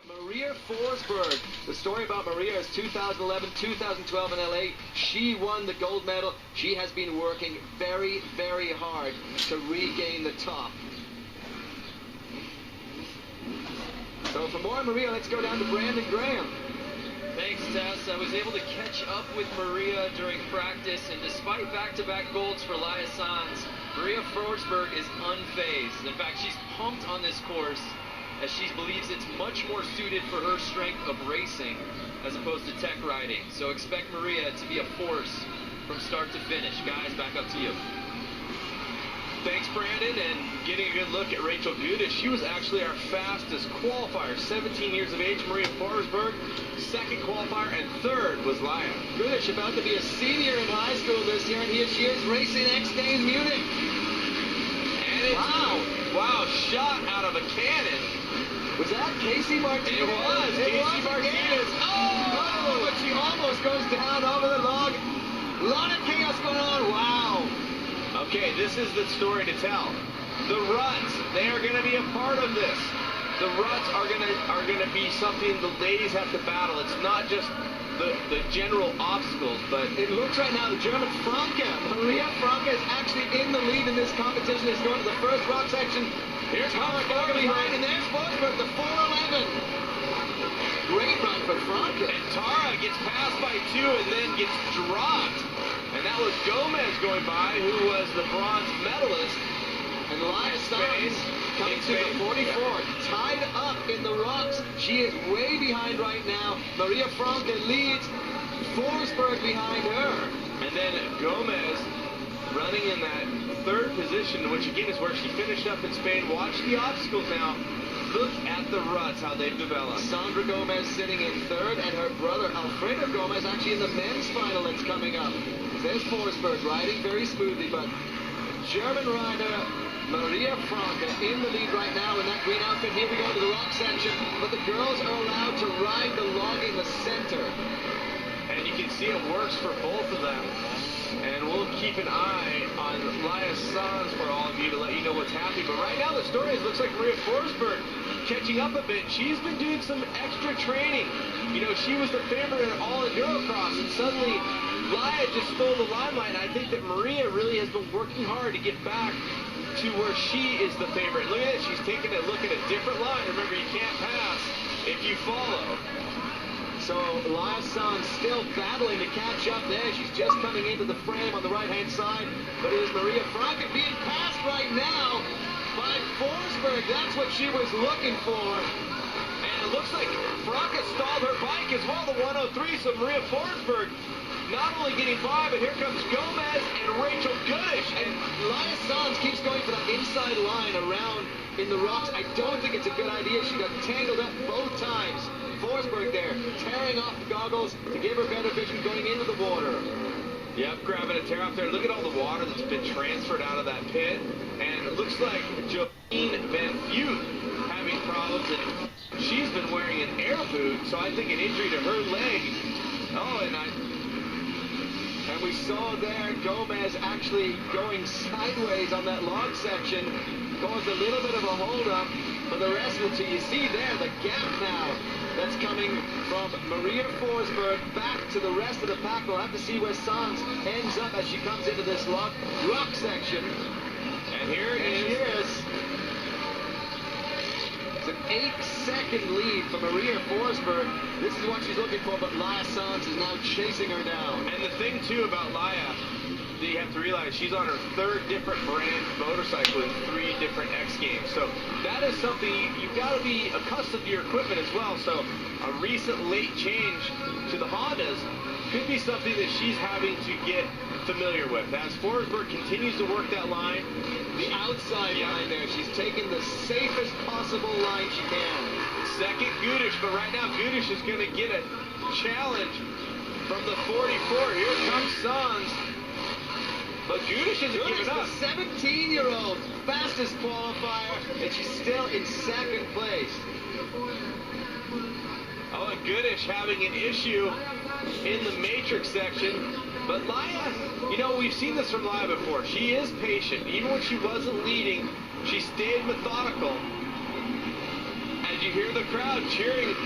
Maria Forsberg. The story about Maria is 2011, 2012 in LA. She won the gold medal. She has been working very, very hard to regain the top. So for more on Maria, let's go down to Brandon Graham. Thanks, Tess. I was able to catch up with Maria during practice, and despite back-to-back golds for Laia Sanz, Maria Forsberg is unfazed. In fact, she's pumped on this course as she believes it's much more suited for her strength of racing as opposed to tech riding. So expect Maria to be a force from start to finish. Guys, back up to you. Thanks, Brandon, and getting a good look at Rachel Gudish. She was actually our fastest qualifier, 17 years of age. Maria Forsberg, second qualifier, and third was Laia. Gudish about to be a senior in high school this year, and here she is racing X Games Munich. And it's, wow, shot out of a cannon. Was that Casey Martinez? It was. Casey Martinez. Oh, but she almost goes down over the log. A lot of chaos going on. Wow. Okay, this is the story to tell. The ruts, they are going to be a part of this. The ruts are going to be something the ladies have to battle. It's not just the general obstacles, but it looks right now the German Franke, Maria Franke, is actually in the lead in this competition. Is going to the first rock section. Here's Tara behind, and there's Forsberg, the 4:11. Great run for Franke. And Tara gets passed by two and then gets dropped. And that was Gomez going by, who was the bronze medalist. And Laia Sanz coming to the 44, tied up in the rocks. She is way behind right now. Maria Franke leads, Forsberg behind her. And then Gomez running in that third position, which again is where she finished up in Spain. Watch the obstacles now. Look at the ruts, how they've developed. Sandra Gomez sitting in third, and her brother Alfredo Gomez actually in the men's final that's coming up. There's Forsberg riding very smoothly, but German rider Maria Franke in the lead right now in that green outfit. Here we go to the rock section, but the girls are allowed to ride the log in the center. And you can see it works for both of them. And we'll keep an eye on Laia Sanz for all of you to let you know what's happening. But right now the story is, looks like Maria Forsberg catching up a bit. She's been doing some extra training. You know, she was the favorite in all Enduro-Cross, and suddenly Laia just stole the limelight. And I think that Maria really has been working hard to get back to where she is the favorite. Look at it. She's taking a look at a different line. Remember, you can't pass if you follow. So Laia Sanz still battling to catch up there. She's just coming into the frame on the right-hand side. But it is Maria Franke being passed right now by Forsberg. That's what she was looking for. And it looks like Franke stalled her bike as well, the 103. So Maria Forsberg not only getting by, but here comes Gomez and Rachel Gudish. And Laia Sanz keeps going for that inside line around in the rocks. I don't think it's a good idea. She got tangled up both times. Forsberg there, tearing off the goggles to give her better vision going into the water. Yep, grabbing a tear off there. Look at all the water that's been transferred out of that pit. And it looks like Jolene Van Fute having problems. And she's been wearing an air boot, so I think an injury to her leg. Oh, and we saw there Gomez actually going sideways on that log section. Caused a little bit of a hold-up. For the rest of it, so you see there the gap now that's coming from Maria Forsberg back to the rest of the pack. We'll have to see where Sanz ends up as she comes into this rock section. And here she is. It's an 8-second lead for Maria Forsberg. This is what she's looking for, but Laia Sanz is now chasing her down. And the thing, too, about Laia, that you have to realize she's on her third different brand motorcycle in 3 different X Games. So that is something you've got to be accustomed to your equipment as well. So a recent late change to the Hondas could be something that she's having to get familiar with. As Forsberg continues to work that line, the outside line there, she's taking the safest possible line she can. Second Gudish, but right now Gudish is going to get a challenge from the 44. Here comes Sanz. But Gudish isn't giving up. The 17-year-old fastest qualifier, and she's still in second place. Oh, and Gudish having an issue in the matrix section. But Laia, you know, we've seen this from Laia before. She is patient. Even when she wasn't leading, she stayed methodical. As you hear the crowd cheering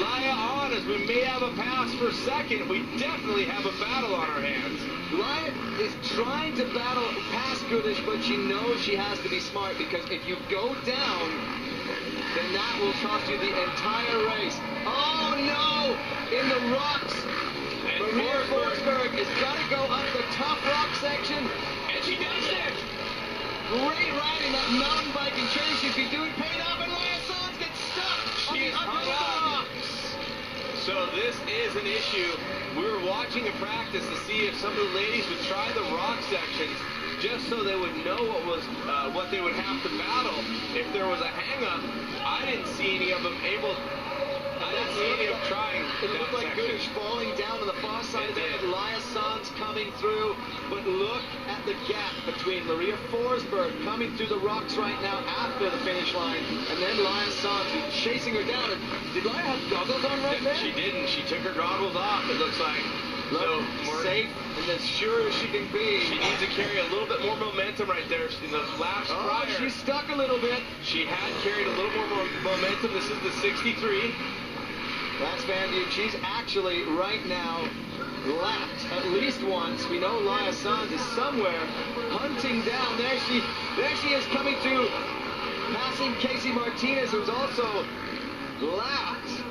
Laya on as we may have a pass for second. We definitely have a battle on our hands. Laya is trying to battle past Goodish, but she knows she has to be smart, because if you go down, then that will cost you the entire race. Oh no! In the rocks! And Maria Forsberg has got to go up the tough rock section. And she does it! Great riding, that mountain biking training she's been doing paid off, and Laya Sanz gets stuck on the upper rocks. So this is an issue. We were watching a practice to see if some of the ladies would try the rock sections, just so they would know what they would have to battle if there was a hang-up. I didn't see any of them trying. It looked like Goodish falling down on the far side of the head. Laya Sanz coming through, but look at the gap between Maria Forsberg coming through the rocks right now after the finish line, and then Laya Sanz who's chasing her down. And did Laya have goggles on right there? She didn't. She took her goggles off, it looks like. So safe and as sure as she can be. She needs to carry a little bit more momentum right there. In the laps prior, she's stuck a little bit. She had carried a little more momentum. This is the 63. That's Van Buren. She's actually right now lapped at least once. We know Laya Sanz is somewhere hunting down. There she is coming through, passing Casey Martinez, who's also lapped.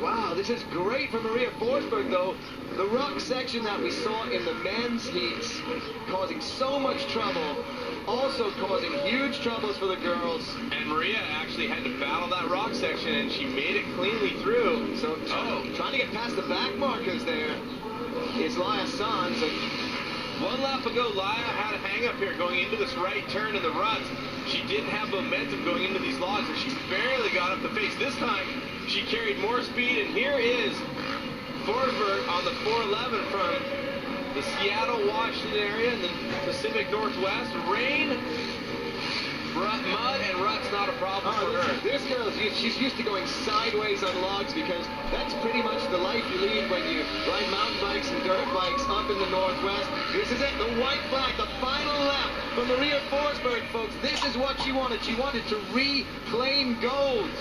Wow, this is great for Maria Forsberg, though. The rock section that we saw in the men's heats causing so much trouble, also causing huge troubles for the girls. And Maria actually had to battle that rock section, and she made it cleanly through. So trying to get past the back markers there is Laya Sanz. One lap ago, Laya had a hang-up here going into this right turn in the ruts. She didn't have momentum going into these logs, and she barely got up the face. This time, she carried more speed, and here is Forsberg on the 411 from the Seattle, Washington area in the Pacific Northwest. Rain, mud, and rut's not a problem for her. This girl, she's used to going sideways on logs, because that's pretty much the life you lead when you ride mountain bikes and dirt bikes up in the Northwest. This is it, the white flag, the final lap for Maria Forsberg, folks. This is what she wanted. She wanted to reclaim gold.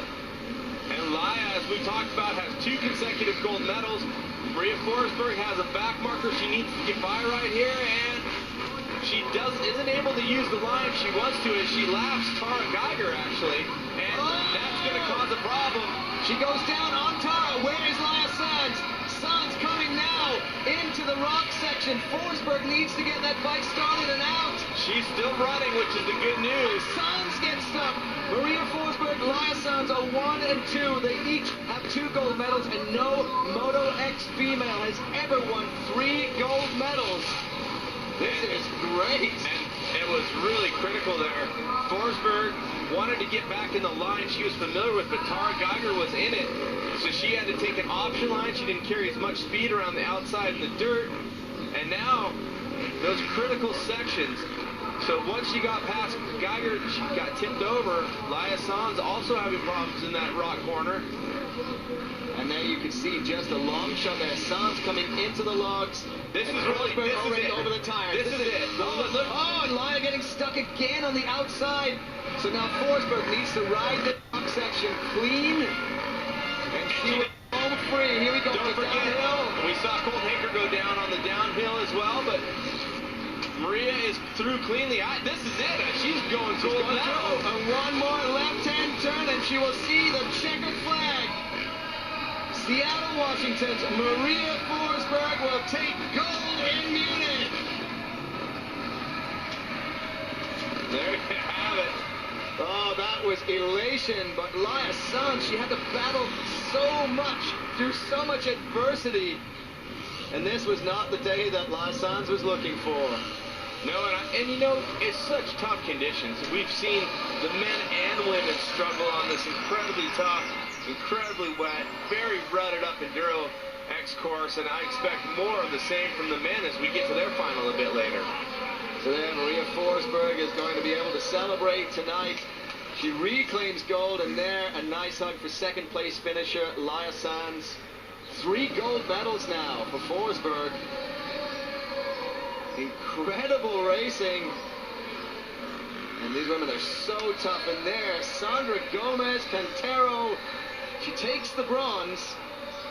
And Laya, as we talked about, has 2 consecutive gold medals. Maria Forsberg has a back marker she needs to get by right here, and she isn't able to use the line she wants to as she laps Tara Geiger, actually. And that's going to cause a problem. She goes down on Tara. Where is Laya Sanz? Sanz coming now into the rock section. Forsberg needs to get that bike started and out. She's still running, which is the good news. Sanz gets stuck. Maria Forsberg, Laya Sanz are 1 and 2. They each have 2 gold medals, and no Moto-X female has ever won 3 gold medals. This is great. And it was really critical there. Forsberg wanted to get back in the line she was familiar with, but Tara Geiger was in it. So she had to take an option line. She didn't carry as much speed around the outside in the dirt. And now, those critical sections. So once she got past Geiger, she got tipped over. Laya Sanz also having problems in that rock corner. And there you can see just a long shot there. Sanz coming into the logs. This is already over the tires. This is it. Oh, and Laya getting stuck again on the outside. So now Forsberg needs to ride the rock section clean. And she will home free. Here we go. Don't forget, downhill. we saw Colt Haker go down on the downhill as well, but Maria is through cleanly. This is it. She's going through. And one more left-hand turn, and she will see the checkered flag. Seattle, Washington's Maria Forsberg will take gold in Munich. There you have it. Oh, that was elation, but Laya Sanz, she had to battle so much, through so much adversity. And this was not the day that Laya Sanz was looking for. No, and you know, it's such tough conditions. We've seen the men and women struggle on this incredibly tough, incredibly wet, very rutted up Enduro-X course, and I expect more of the same from the men as we get to their final a bit later. So then Maria Forsberg is going to be able to celebrate tonight. She reclaims gold, and there, a nice hug for second place finisher Laya Sanz. 3 gold medals now for Forsberg. Incredible racing. And these women are so tough. And there, Sandra Gomez Pintero, she takes the bronze.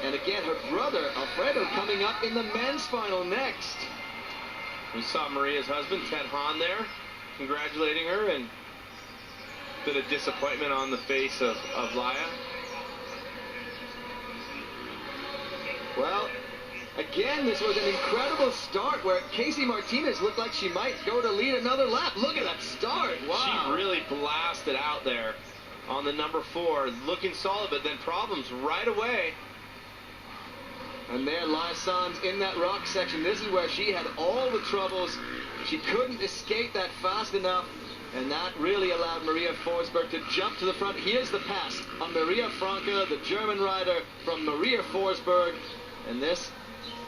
And again, her brother, Alfredo, coming up in the men's final next. We saw Maria's husband, Ted Hahn, there, congratulating her, and a bit of disappointment on the face of Laya. Well, again, this was an incredible start where Casey Martinez looked like she might go to lead another lap. Look at that start. Wow. She really blasted out there on the number 4, looking solid, but then problems right away. And there, Laya Sanz in that rock section. This is where she had all the troubles. She couldn't escape that fast enough, and that really allowed Maria Forsberg to jump to the front. Here's the pass on Maria Franca, the German rider, from Maria Forsberg. And this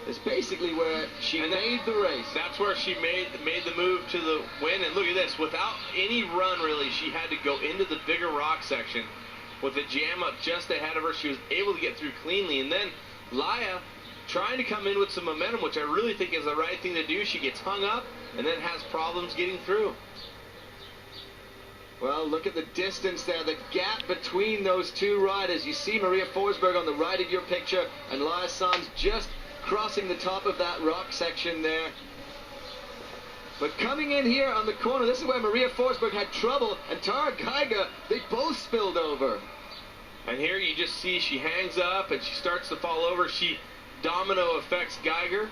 is basically where she made the race. That's where she made the move to the win. And look at this, without any run really, she had to go into the bigger rock section with the jam up just ahead of her. She was able to get through cleanly, and then Laya trying to come in with some momentum, which I really think is the right thing to do. She gets hung up and then has problems getting through. Well, look at the distance there, the gap between those two riders. You see Maria Forsberg on the right of your picture, and Laya Sanz just crossing the top of that rock section there. But coming in here on the corner, this is where Maria Forsberg had trouble, and Tara Geiger, they both spilled over. And here you just see she hangs up and she starts to fall over. She domino affects Geiger,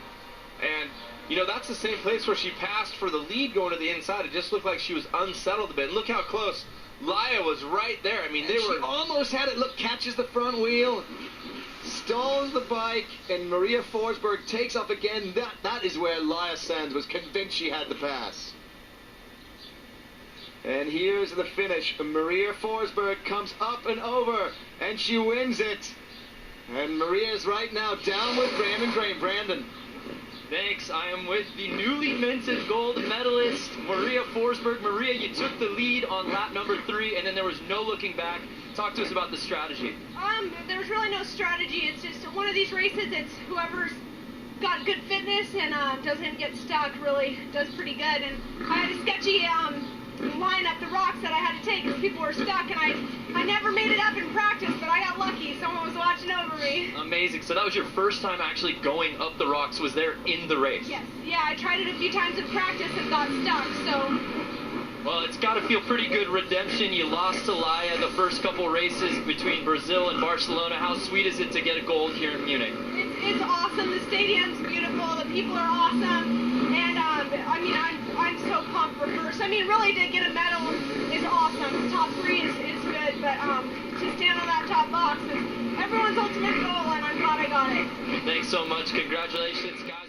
and you know, that's the same place where she passed for the lead going to the inside. It just looked like she was unsettled a bit. And look how close Laya was right there. I mean, she almost had it. Look, catches the front wheel, stalls the bike, and Maria Forsberg takes off again. That is where Laya Sanz was convinced she had the pass. And here's the finish. Maria Forsberg comes up and over, and she wins it. And Maria is right now down with Brandon Crane. Brandon. Thanks. I am with the newly minted gold medalist, Maria Forsberg. Maria, you took the lead on lap number 3, and then there was no looking back. Talk to us about the strategy. There's really no strategy. It's just one of these races. It's whoever's got good fitness and doesn't get stuck really does pretty good. And I had a sketchy line up the rocks that I had to take because people were stuck, and I never made it up in practice, but I got lucky. Someone was watching over me. Amazing. So that was your first time actually going up the rocks. Was there in the race? Yes. Yeah, I tried it a few times in practice and got stuck, so... Well, it's got to feel pretty good redemption. You lost to Laya the first couple races between Brazil and Barcelona. How sweet is it to get a gold here in Munich? It's awesome. The stadium's beautiful. The people are awesome. And, I mean, I'm so pumped for first. I mean, really, to get a medal is awesome. Top 3 is good, but to stand on that top box is everyone's ultimate goal, and I'm glad I got it. Thanks so much. Congratulations, guys.